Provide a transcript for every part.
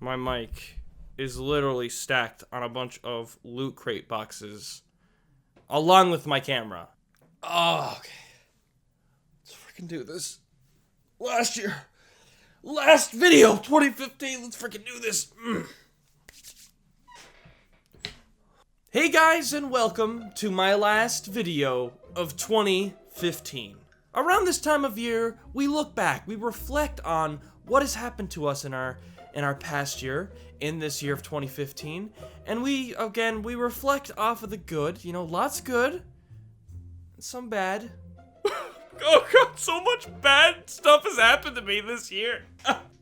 my mic is literally stacked on a bunch of Loot Crate boxes, along with my camera. Oh, okay. Let's freaking do this. Last video, 2015, let's freaking do this. Hey guys, and welcome to my last video of 2015. Around this time of year, we look back, we reflect on what has happened to us in our past year, in this year of 2015, and we reflect off of the good, lots good, some bad. Oh god, so much bad stuff has happened to me this year.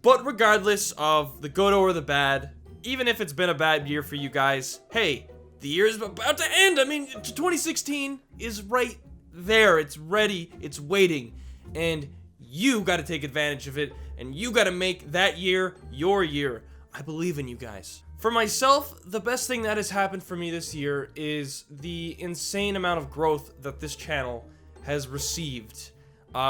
But regardless of the good or the bad, even if it's been a bad year for you guys, hey, the year is about to end. I mean, 2016 is right there. It's ready. It's waiting. And you got to take advantage of it. And you got to make that year your year. I believe in you guys. For myself, the best thing that has happened for me this year is the insane amount of growth that this channel has received.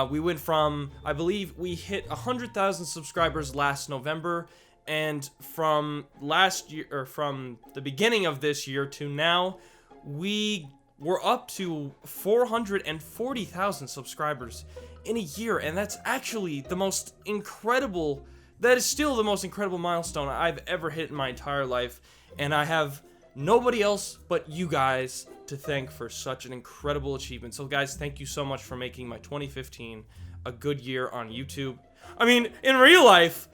We went from, I believe we hit 100,000 subscribers last November. And from last year, or from the beginning of this year to now, we were up to 440,000 subscribers in a year. And that's actually the most incredible, that is still the most incredible milestone I've ever hit in my entire life. And I have nobody else but you guys to thank for such an incredible achievement. So guys, thank you so much for making my 2015 a good year on YouTube. I mean, in real life,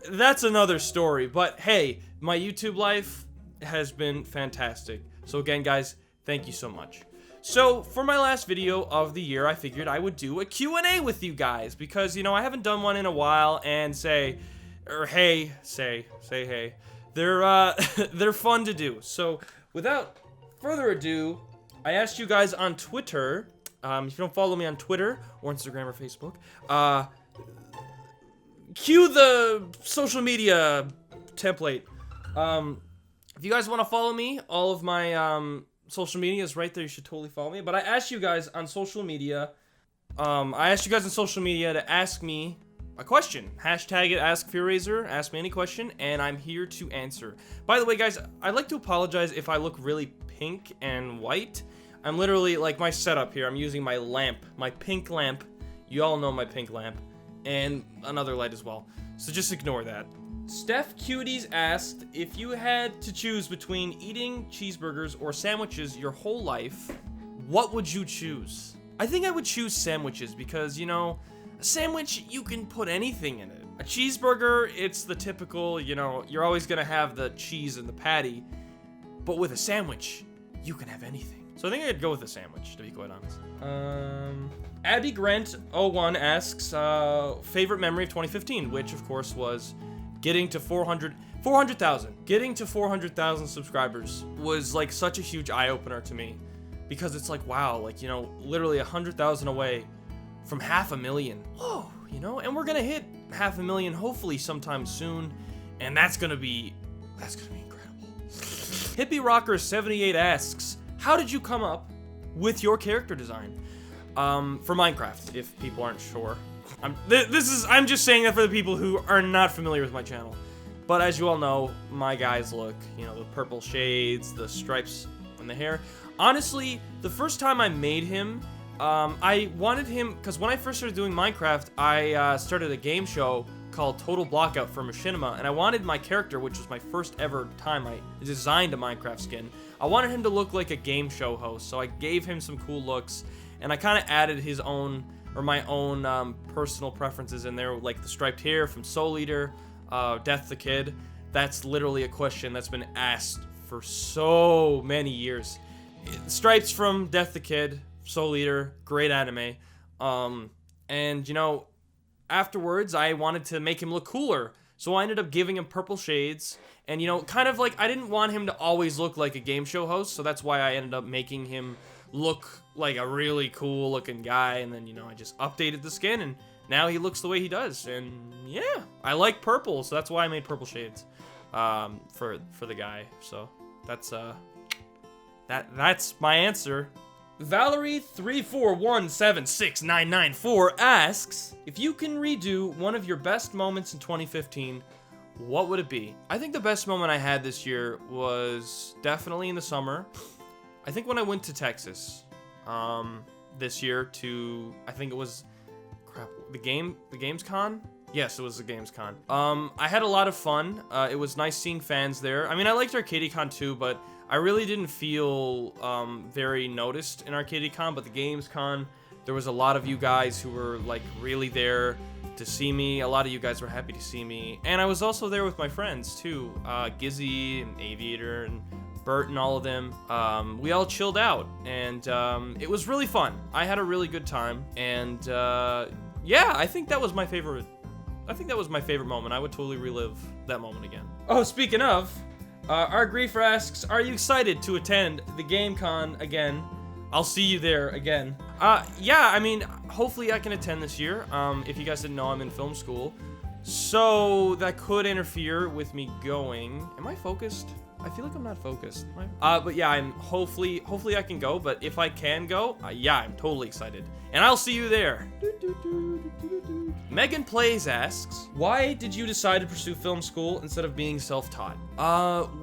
that's another story, but hey, my YouTube life has been fantastic. So again, guys, thank you so much. So for my last video of the year, I figured I would do a Q&A with you guys because, I haven't done one in a while and say hey. They're fun to do. So without further ado, I asked you guys on Twitter, if you don't follow me on Twitter or Instagram or Facebook, cue the social media template. If you guys want to follow me, all of my social media is right there. You should totally follow me. But I asked you guys on social media, to ask me a question. Hashtag it AskFearRaiser. Ask me any question, and I'm here to answer. By the way, guys, I'd like to apologize if I look really pink and white. I'm literally, like, my setup here. I'm using my lamp, my pink lamp. You all know my pink lamp. And another light as well. So just ignore that. Steph Cuties asked, if you had to choose between eating cheeseburgers or sandwiches your whole life, what would you choose? I think I would choose sandwiches because, a sandwich, you can put anything in it. A cheeseburger, it's the typical, you're always gonna have the cheese and the patty. But with a sandwich, you can have anything. So I think I'd go with a sandwich, to be quite honest. Abby Grant01 asks, favorite memory of 2015, which of course was getting to 400,000. Getting to 400,000 subscribers was like such a huge eye-opener to me because it's like, wow, like, literally 100,000 away from 500,000. Whoa, and we're gonna hit 500,000 hopefully sometime soon, and that's gonna be incredible. Hippie Rocker 78 asks, how did you come up with your character design? For Minecraft, if people aren't sure. I'm just saying that for the people who are not familiar with my channel. But as you all know, my guys look, the purple shades, the stripes on the hair. Honestly, the first time I made him, I wanted him, because when I first started doing Minecraft, I started a game show called Total Blockout for Machinima, and I wanted my character, which was my first ever time I designed a Minecraft skin, I wanted him to look like a game show host, so I gave him some cool looks, and I kind of added his own, or my own personal preferences in there, like the striped hair from Soul Eater, Death the Kid. That's literally a question that's been asked for so many years. Stripes from Death the Kid, Soul Eater, great anime. And afterwards I wanted to make him look cooler, so I ended up giving him purple shades, and kind of like I didn't want him to always look like a game show host, so that's why I ended up making him look like a really cool looking guy, and then I just updated the skin, and now he looks the way he does. And yeah, I like purple, so that's why I made purple shades for the guy. So that's my answer. Valerie341769994 asks, if you can redo one of your best moments in 2015, what would it be? I think the best moment I had this year was definitely in the summer. I think when I went to Texas, this year to, I think it was, the Gamescom? Yes, it was the Gamescom. I had a lot of fun. It was nice seeing fans there. I mean, I liked ArcadieCon too, but I really didn't feel very noticed in ArcadieCon, but the Gamescom, there was a lot of you guys who were like really there to see me. A lot of you guys were happy to see me. And I was also there with my friends too. Gizzy and Aviator and Bert and all of them. We all chilled out and it was really fun. I had a really good time and yeah, I think that was my favorite. I think that was my favorite moment. I would totally relive that moment again. Oh, speaking of, our Griefer asks, are you excited to attend the GameCon again? I'll see you there again. Yeah, I mean, hopefully I can attend this year. If you guys didn't know, I'm in film school. So that could interfere with me going. Am I focused? I feel like I'm not focused. But yeah, I'm hopefully I can go. But if I can go, yeah, I'm totally excited. And I'll see you there. Megan Plays asks, why did you decide to pursue film school instead of being self-taught?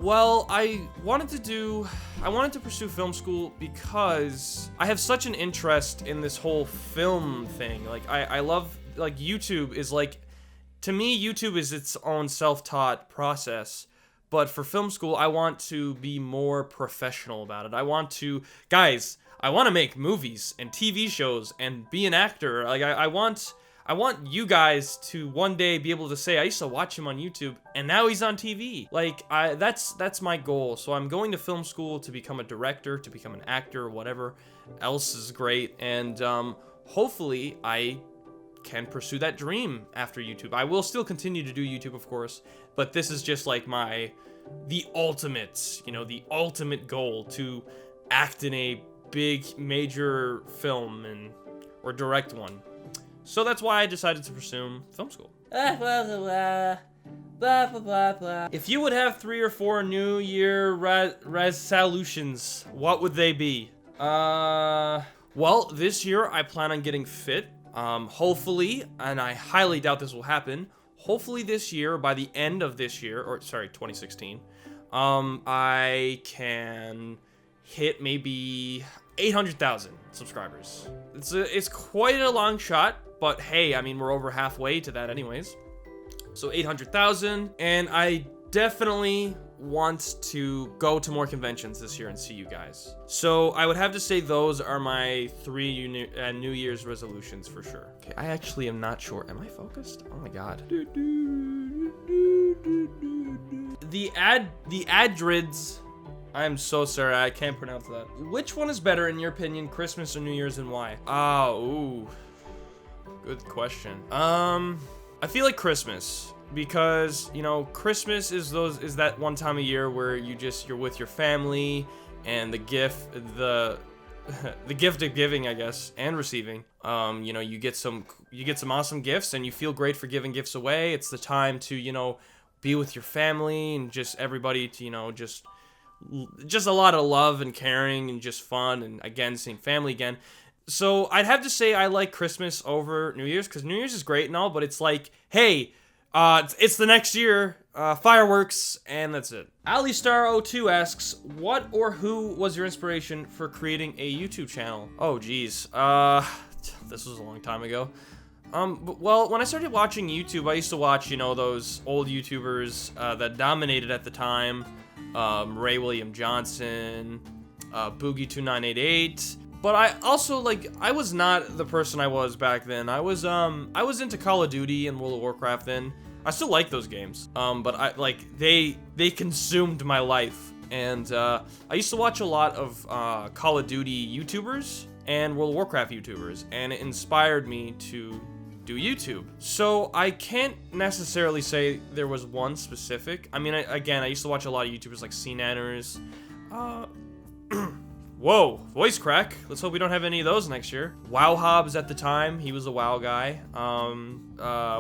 Well, I wanted to pursue film school because I have such an interest in this whole film thing. Like, I love, like, YouTube is like, to me, YouTube is its own self-taught process. But for film school, I want to be more professional about it. I want to make movies and TV shows and be an actor. Like, I want you guys to one day be able to say, I used to watch him on YouTube and now he's on TV. Like, that's my goal. So I'm going to film school to become a director, to become an actor, whatever else is great. And hopefully I can pursue that dream after YouTube. I will still continue to do YouTube, of course, but this is just like the ultimate goal, to act in a big major film or direct one. So that's why I decided to pursue film school. Blah, blah, blah, blah, blah, blah, blah. If you would have 3 or 4 New Year resolutions, what would they be? Well, this year I plan on getting fit. Hopefully, and I highly doubt this will happen, hopefully this year, by the end of this year, 2016, I can hit maybe 800,000 subscribers. It's quite a long shot, but hey, I mean, we're over halfway to that anyways. So 800,000, and I definitely want to go to more conventions this year and see you guys. So I would have to say those are my 3 New Year's resolutions for sure. Okay, I actually am not sure. Am I focused? Oh my god. The Adrids. I am so sorry, I can't pronounce that. Which one is better in your opinion, Christmas or New Year's, and why? Ooh. Good question. I feel like Christmas. Because, you know, Christmas is that one time of year where you're with your family, and the gift of giving, I guess, and receiving. You know, you get some awesome gifts, and you feel great for giving gifts away. It's the time to, you know, be with your family and just everybody to, you know, just a lot of love and caring and just fun, and again, seeing family again. So I'd have to say I like Christmas over New Year's, because New Year's is great and all, but it's like, hey, it's the next year, fireworks, and that's it. AliStar02 asks, what or who was your inspiration for creating a YouTube channel? Oh, geez. This was a long time ago. Well, when I started watching YouTube, I used to watch, you know, those old YouTubers, that dominated at the time. Ray William Johnson, Boogie2988. But I also, like, I was not the person I was back then. I was into Call of Duty and World of Warcraft then. I still like those games. But they consumed my life. And, I used to watch a lot of, Call of Duty YouTubers and World of Warcraft YouTubers. And it inspired me to do YouTube. So I can't necessarily say there was one specific. I mean, I used to watch a lot of YouTubers like CNanners, whoa, voice crack. Let's hope we don't have any of those next year. WoW Hobbs at the time, he was a WoW guy.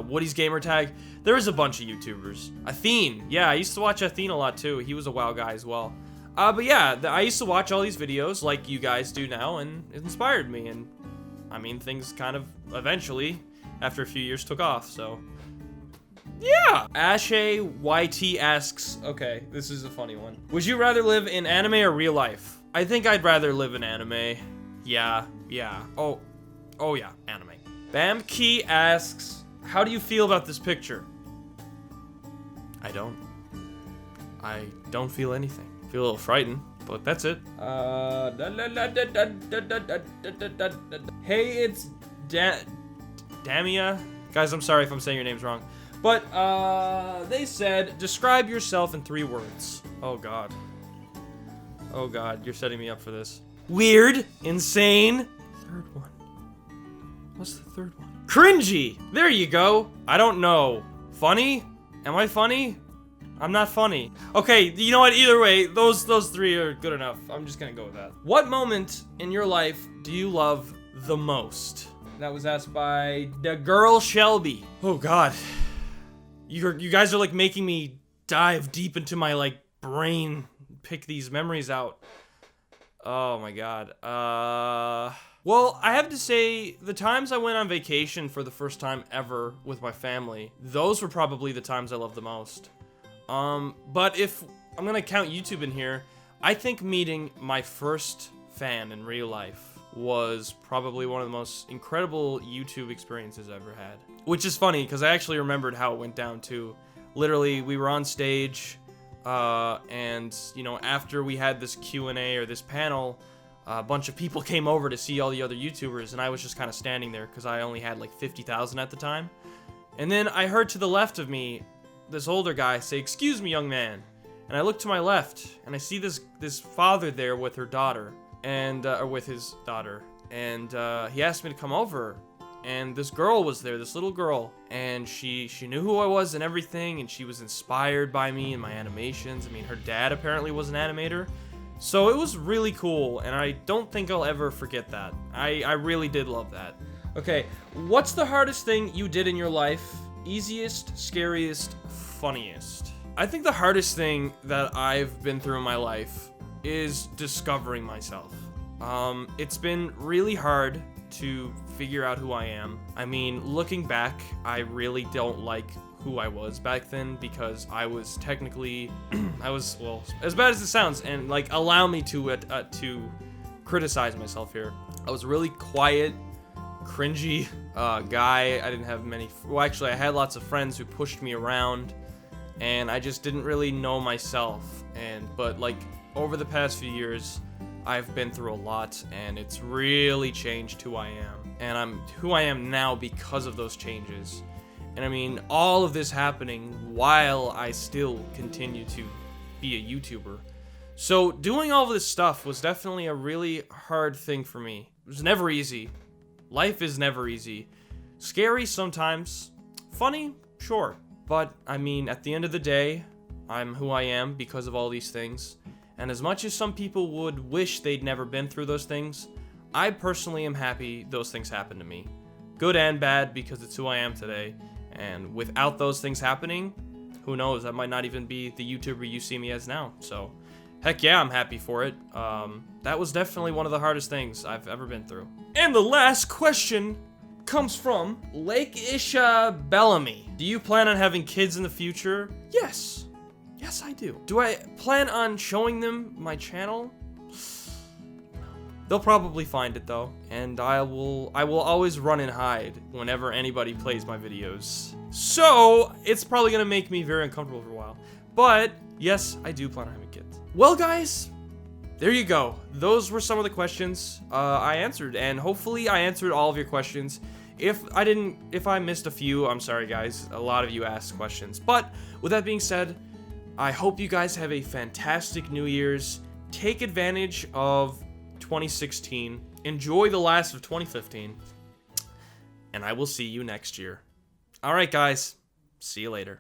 Woody's Gamertag. There was a bunch of YouTubers. Athene, yeah, I used to watch Athene a lot too. He was a WoW guy as well. But yeah, I used to watch all these videos like you guys do now, and it inspired me. And I mean, things kind of eventually, after a few years, took off. So Yeah. Ashay YT asks, okay, this is a funny one. Would you rather live in anime or real life? I think I'd rather live in anime. Yeah. Oh yeah, anime. Bamkey asks, how do you feel about this picture? I don't feel anything. Feel a little frightened, but that's it. Hey, it's Damia. Guys, I'm sorry if I'm saying your names wrong. But, they said, describe yourself in 3 words. Oh god, you're setting me up for this. Weird. Insane. Third one. What's the third one? Cringy. There you go. I don't know. Funny? Am I funny? I'm not funny. Okay, you know what? Either way, those 3 are good enough. I'm just gonna go with that. What moment in your life do you love the most? That was asked by the girl Shelby. Oh god. You guys are like making me dive deep into my like brain, pick these memories out. Oh my god. Well, I have to say, the times I went on vacation for the first time ever with my family, those were probably the times I loved the most. But if I'm gonna count YouTube in here, I think meeting my first fan in real life was probably one of the most incredible YouTube experiences I've ever had. Which is funny, because I actually remembered how it went down too. Literally, we were on stage, and, you know, after we had this Q&A or this panel, a bunch of people came over to see all the other YouTubers, and I was just kind of standing there, because I only had like 50,000 at the time. And then I heard to the left of me, this older guy say, "Excuse me, young man." And I look to my left, and I see this father there with her daughter, and or with his daughter, and he asked me to come over, and this girl was there, this little girl, and she knew who I was and everything, and she was inspired by me and my animations. I mean, her dad apparently was an animator, so it was really cool, and I don't think I'll ever forget that. I really did love that. Okay, what's the hardest thing you did in your life? Easiest, scariest, funniest. I think the hardest thing that I've been through in my life is discovering myself. It's been really hard to figure out who I am. I mean, looking back, I really don't like who I was back then, because I was technically, well, as bad as it sounds, and like, allow me to criticize myself here. I was a really quiet, cringy guy. I didn't have many, well, actually I had lots of friends who pushed me around, and I just didn't really know myself. But like, over the past few years, I've been through a lot, and it's really changed who I am. And I'm who I am now because of those changes. And I mean, all of this happening while I still continue to be a YouTuber. So doing all of this stuff was definitely a really hard thing for me. It was never easy. Life is never easy. Scary sometimes. Funny, sure. But, I mean, at the end of the day, I'm who I am because of all these things. And as much as some people would wish they'd never been through those things, I personally am happy those things happened to me. Good and bad, because it's who I am today. And without those things happening, who knows, I might not even be the YouTuber you see me as now. So, heck yeah, I'm happy for it. That was definitely one of the hardest things I've ever been through. And the last question comes from Lake Isha Bellamy. Do you plan on having kids in the future? Yes. Yes, I do. Do I plan on showing them my channel? They'll probably find it though, and I will always run and hide whenever anybody plays my videos. So, it's probably gonna make me very uncomfortable for a while. But, yes, I do plan on having kids. Well, guys, there you go. Those were some of the questions I answered, and hopefully I answered all of your questions. If I missed a few, I'm sorry guys. A lot of you asked questions. But, with that being said, I hope you guys have a fantastic New Year's. Take advantage of 2016. Enjoy the last of 2015. And I will see you next year. Alright guys, see you later.